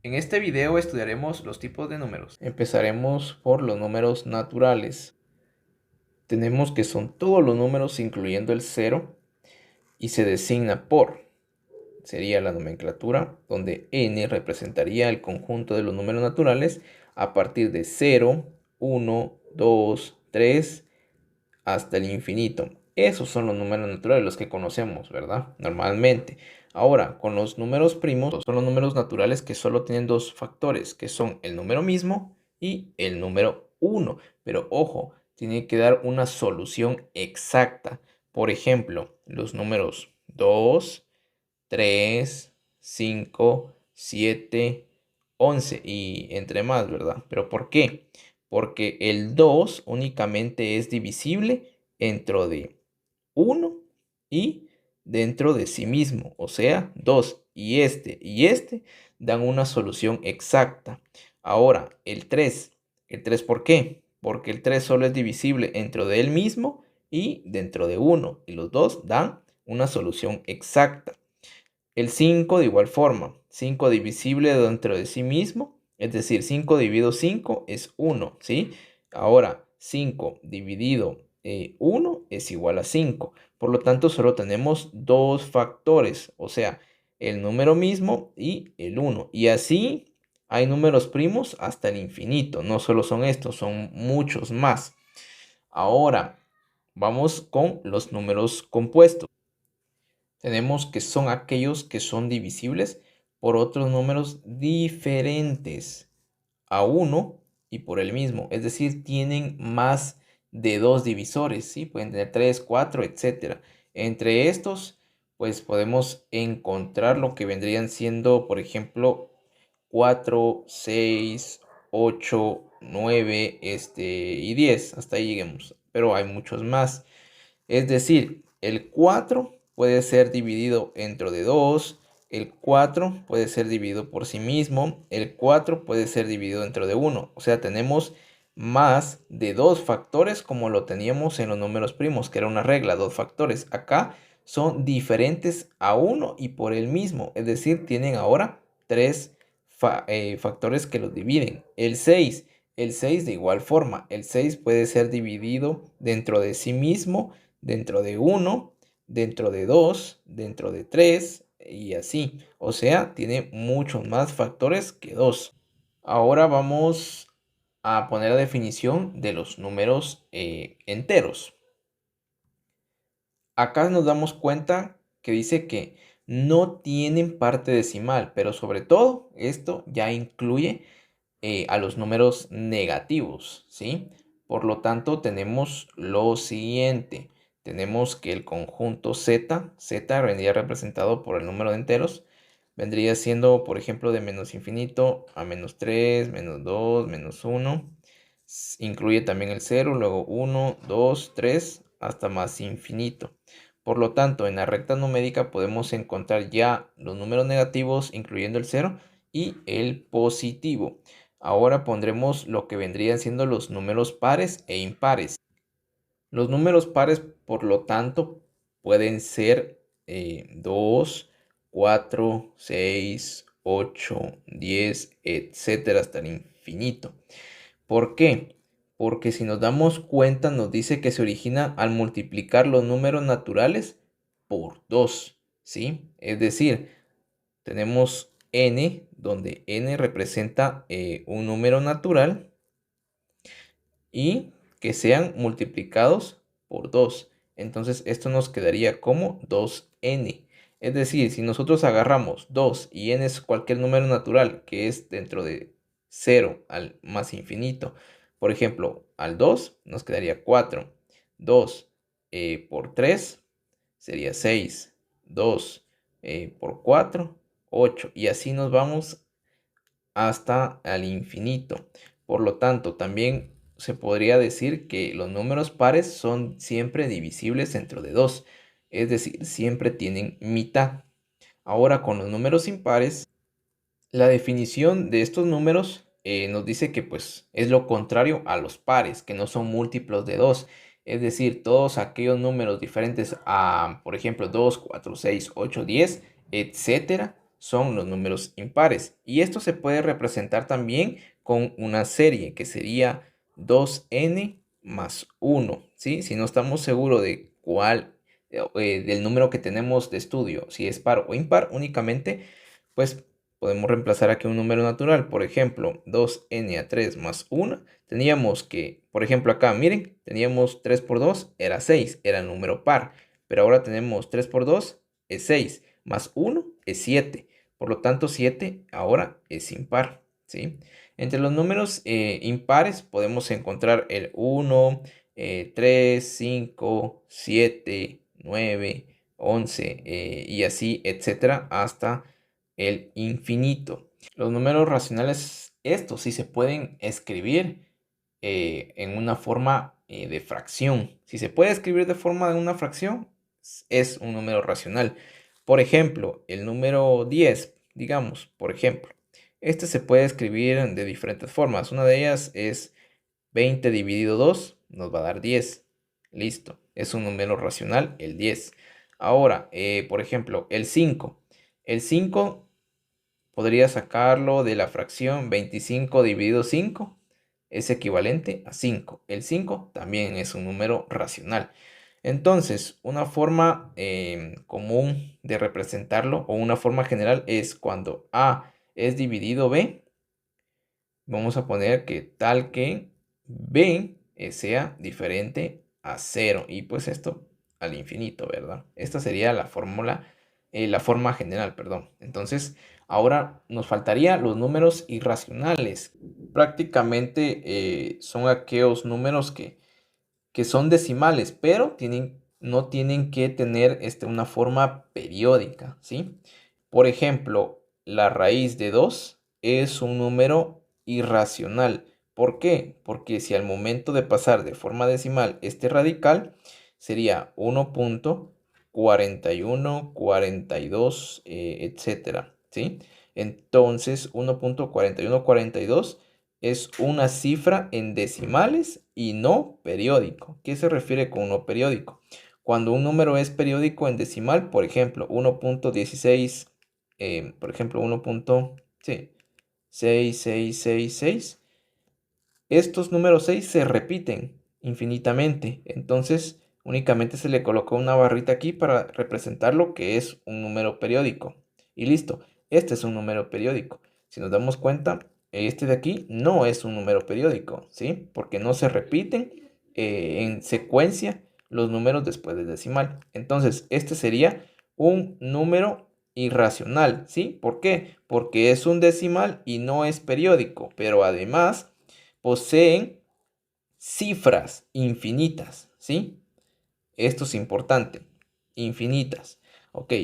En este video estudiaremos los tipos de números. Empezaremos por los números naturales. Tenemos que son todos los números incluyendo el cero y se designa por. Sería la nomenclatura donde n representaría el conjunto de los números naturales a partir de 0, 1, 2, 3 hasta el infinito. Esos son los números naturales, los que conocemos, ¿verdad? Normalmente. Ahora, con los números primos, son los números naturales que solo tienen dos factores, que son el número mismo y el número 1. Pero ojo, tiene que dar una solución exacta. Por ejemplo, los números 2, 3, 5, 7, 11 y entre más, ¿verdad? ¿Pero por qué? Porque el 2 únicamente es divisible dentro de 1 y dentro de sí mismo. O sea, 2 y este dan una solución exacta. Ahora, el 3. ¿El 3 por qué? Porque el 3 solo es divisible dentro de él mismo y dentro de 1. Y los dos dan una solución exacta. El 5 de igual forma, 5 divisible dentro de sí mismo, es decir, 5 dividido 5 es 1, ¿sí? Ahora, 5 dividido 1 es igual a 5. Por lo tanto, solo tenemos dos factores, o sea, el número mismo y el 1. Y así hay números primos hasta el infinito. No solo son estos, son muchos más. Ahora, vamos con los números compuestos. Tenemos que son aquellos que son divisibles por otros números diferentes a 1 y por el mismo. Es decir, tienen más de dos divisores, ¿sí? Pueden tener 3, 4, etcétera. Entre estos, pues podemos encontrar lo que vendrían siendo, por ejemplo, 4, 6, 8, 9, y 10. Hasta ahí lleguemos. Pero hay muchos más. Es decir, el 4 puede ser dividido entre de 2, el 4 puede ser dividido por sí mismo, el 4 puede ser dividido dentro de 1. O sea, tenemos más de dos factores como lo teníamos en los números primos, que era una regla, dos factores. Acá son diferentes a 1 y por el mismo. Es decir, tienen ahora tres factores que los dividen. El 6 de igual forma. El 6 puede ser dividido dentro de sí mismo, dentro de 1, dentro de 2, dentro de 3 y así. O sea, tiene muchos más factores que 2. Ahora vamos a poner la definición de los números enteros. Acá nos damos cuenta que dice que no tienen parte decimal, pero sobre todo esto ya incluye a los números negativos, ¿sí? Por lo tanto, tenemos lo siguiente. Tenemos que el conjunto Z vendría representado por el número de enteros. Vendría siendo, por ejemplo, de menos infinito a menos 3, menos 2, menos 1. Incluye también el 0, luego 1, 2, 3, hasta más infinito. Por lo tanto, en la recta numérica podemos encontrar ya los números negativos, incluyendo el 0, y el positivo. Ahora pondremos lo que vendrían siendo los números pares e impares. Los números pares, por lo tanto, pueden ser 2, 4, 6, 8, 10, etcétera, hasta el infinito. ¿Por qué? Porque si nos damos cuenta, nos dice que se origina al multiplicar los números naturales por 2, ¿sí? Es decir, tenemos n, donde n representa un número natural y que sean multiplicados por 2. Entonces esto nos quedaría como 2n. Es decir, si nosotros agarramos 2 y n es cualquier número natural que es dentro de 0 al más infinito. Por ejemplo, al 2 nos quedaría 4. 2 por 3 sería 6. 2 por 4, 8. Y así nos vamos hasta al infinito. Por lo tanto, también se podría decir que los números pares son siempre divisibles entre de 2, es decir, siempre tienen mitad. Ahora con los números impares, la definición de estos números nos dice que pues es lo contrario a los pares, que no son múltiplos de 2. Es decir, todos aquellos números diferentes a, por ejemplo, 2, 4, 6, 8, 10, etcétera, son los números impares. Y esto se puede representar también con una serie que sería 2n más 1, ¿sí? Si no estamos seguros de cuál, del número que tenemos de estudio, si es par o impar, únicamente, pues podemos reemplazar aquí un número natural. Por ejemplo, 2n a 3 más 1. Teníamos que, por ejemplo, acá, miren, teníamos 3 por 2, era 6, era número par. Pero ahora tenemos 3 por 2, es 6, más 1 es 7. Por lo tanto, 7 ahora es impar, ¿sí? Entre los números impares podemos encontrar el 1, 3, 5, 7, 9, 11 y así, etcétera, hasta el infinito. Los números racionales, estos sí se pueden escribir en una forma de fracción. Si se puede escribir de forma de una fracción, es un número racional. Por ejemplo, el número 10, digamos, por ejemplo. Este se puede escribir de diferentes formas. Una de ellas es 20 dividido 2, nos va a dar 10. Listo, es un número racional, el 10. Ahora, por ejemplo, el 5. El 5 podría sacarlo de la fracción 25 dividido 5. Es equivalente a 5. El 5 también es un número racional. Entonces, una forma común de representarlo o una forma general es cuando A es dividido B, vamos a poner que tal que B sea diferente a 0 y pues esto al infinito, ¿verdad? Esta sería la fórmula, la forma general, perdón. Entonces, ahora nos faltaría los números irracionales. Prácticamente son aquellos números que son decimales, pero no tienen que tener una forma periódica, ¿sí? Por ejemplo, la raíz de 2 es un número irracional. ¿Por qué? Porque si al momento de pasar de forma decimal este radical, sería 1.4142, etcétera, ¿sí? Entonces, 1.4142 es una cifra en decimales y no periódico. ¿Qué se refiere con no periódico? Cuando un número es periódico en decimal, por ejemplo, 1.16, por ejemplo, 1.6666, estos números 6 se repiten infinitamente. Entonces, únicamente se le colocó una barrita aquí para representar lo que es un número periódico. Y listo, este es un número periódico. Si nos damos cuenta, este de aquí no es un número periódico, ¿sí? Porque no se repiten en secuencia los números después del decimal. Entonces, este sería un número irracional, ¿sí? ¿Por qué? Porque es un decimal y no es periódico, pero además poseen cifras infinitas, ¿sí? Esto es importante, infinitas. Ok,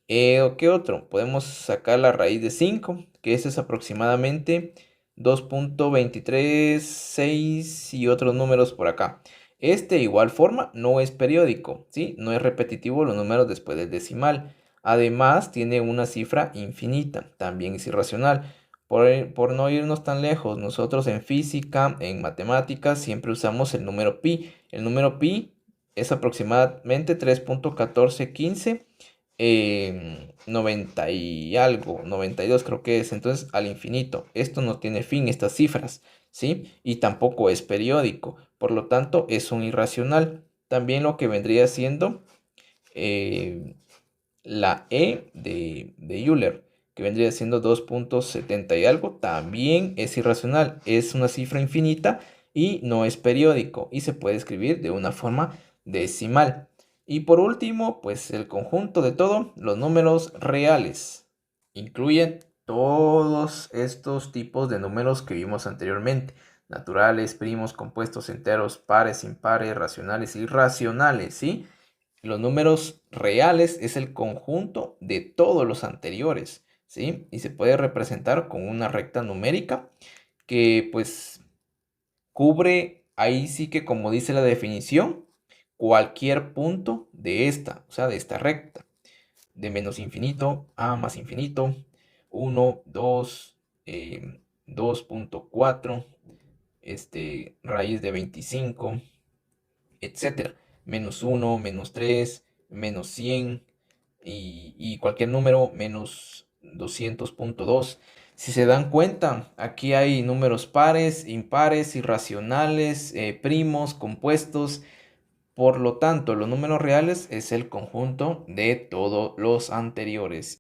¿qué otro? Podemos sacar la raíz de 5, que ese es aproximadamente 2.236 y otros números por acá. Este, de igual forma, no es periódico, ¿sí? No es repetitivo los números después del decimal. Además, tiene una cifra infinita, también es irracional. Por no irnos tan lejos, nosotros en física, en matemáticas, siempre usamos el número pi. El número pi es aproximadamente 3.1415, 90 y algo, 92 creo que es, entonces al infinito. Esto no tiene fin, estas cifras, ¿sí? Y tampoco es periódico, por lo tanto es un irracional. También lo que vendría siendo eh, la E de Euler, que vendría siendo 2.70 y algo, también es irracional. Es una cifra infinita y no es periódico y se puede escribir de una forma decimal. Y por último, pues el conjunto de todo, los números reales. Incluyen todos estos tipos de números que vimos anteriormente. Naturales, primos, compuestos, enteros, pares, impares, racionales y irracionales, ¿sí? Los números reales es el conjunto de todos los anteriores, ¿sí? Y se puede representar con una recta numérica que pues cubre, ahí sí que como dice la definición, cualquier punto de esta, o sea, de esta recta, de menos infinito a más infinito, 1, 2, 2.4, raíz de 25, etcétera. Menos 1, menos 3, menos 100 y cualquier número menos 200.2. Si se dan cuenta, aquí hay números pares, impares, irracionales, primos, compuestos. Por lo tanto, los números reales es el conjunto de todos los anteriores.